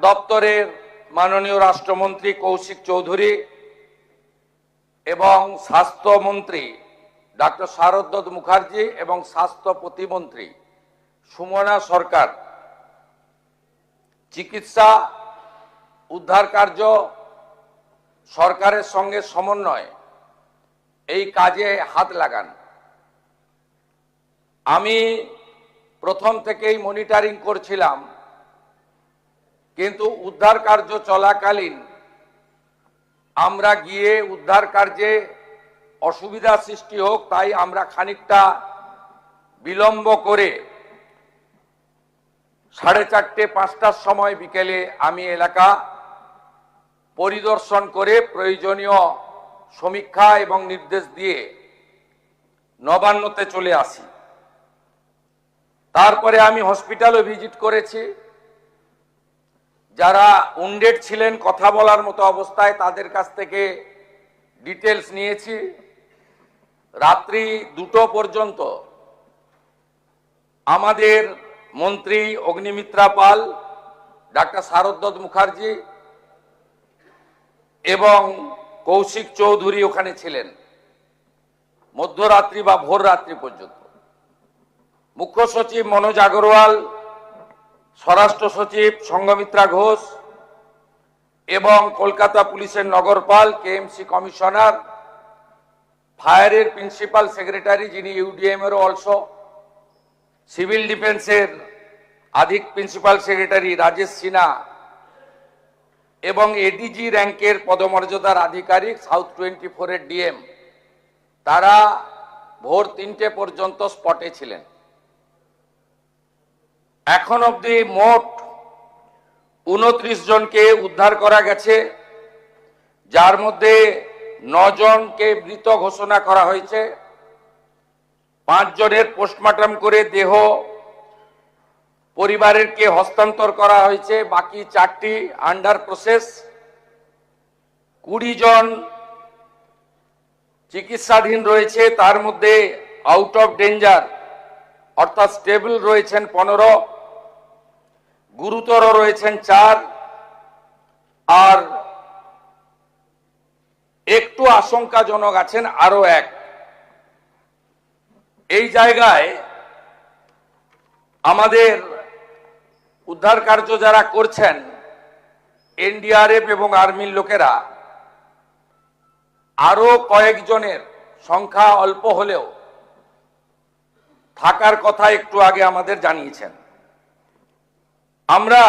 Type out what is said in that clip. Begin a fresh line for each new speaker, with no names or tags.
দপ্তরের মাননীয় রাষ্ট্রমন্ত্রী কৌশিক চৌধুরী এবং স্বাস্থ্যমন্ত্রী ডক্টর শারদ মুখার্জি এবং স্বাস্থ্য প্রতিমন্ত্রী সুমনা সরকার চিকিৎসা উদ্ধার কার্য সরকারের সঙ্গে সমন্বয় এই কাজে হাত লাগান। আমি প্রথম থেকেই মনিটরিং করছিলাম, কিন্তু উদ্ধার কার্য চলাকালীন আমরা গিয়ে উদ্ধার কার্যে অসুবিধা সৃষ্টি হোক তাই আমরা খানিকটা বিলম্ব করে 4:30-5টার সময় বিকেলে আমি এলাকা পরিদর্শন করে প্রয়োজনীয় সমীক্ষা এবং নির্দেশ দিয়ে নবান্নতে চলে আসি। তারপরে আমি হসপিটালও ভিজিট করেছি। যারা উন্ডেড ছিলেন কথা বলার মতো অবস্থায় তাদের কাছ থেকে ডিটেলস নিয়েছি। রাত্রি 2টো পর্যন্ত আমাদের মন্ত্রী অগ্নিমিত্রা পাল, ডক্টর শারদ মুখার্জি এবং কৌশিক চৌধুরী ওখানে ছিলেন, মধ্যরাত্রি বা ভোর রাত্রি পর্যন্ত। মুখ্য সচিব মনোজ আগরওয়াল, স্বরাষ্ট্র সচিব সংঘমিত্রা ঘোষ এবং কলকাতা পুলিশের নগরপাল, কেএমসি কমিশনার, ফায়ারের প্রিন্সিপাল সেক্রেটারি যিনি ইউডিএম এরও অলসো, সিভিল ডিফেন্সের আধিক প্রিন্সিপাল সেক্রেটারি রাজেশ সিনহা এবং এডিজি র্যাঙ্কের পদমর্যাদার আধিকারিক সাউথ 24-এর ডিএম, তারা ভোর 3টে পর্যন্ত স্পটে ছিলেন। এখন অবধি মোট 29 জনকে উদ্ধার করা গেছে, যার মধ্যে 9 জনকে মৃত ঘোষণা করা হয়েছে। 5 জনের পোস্টমর্টম করে দেহ পরিবারেরকে হস্তান্তর করা হয়েছে, বাকি 4টি আন্ডার প্রসেস। 20 জন চিকিৎসাধীন রয়েছে, তার মধ্যে আউট অফ ডেঞ্জার অর্থাৎ স্টেবল রয়েছেন 15, গুরুতর রয়েছেন 4, আর একটু আশঙ্কাজনক আছেন আরো 1। এই জায়গায় আমাদের উদ্ধার কার্য যারা করছেন এনডিআরএফ এবং আর্মির লোকেরা আরো কয়েকজনের সংখ্যা অল্প হলেও থাকার কথা একটু আগে আমাদের জানিয়েছেন। আমরা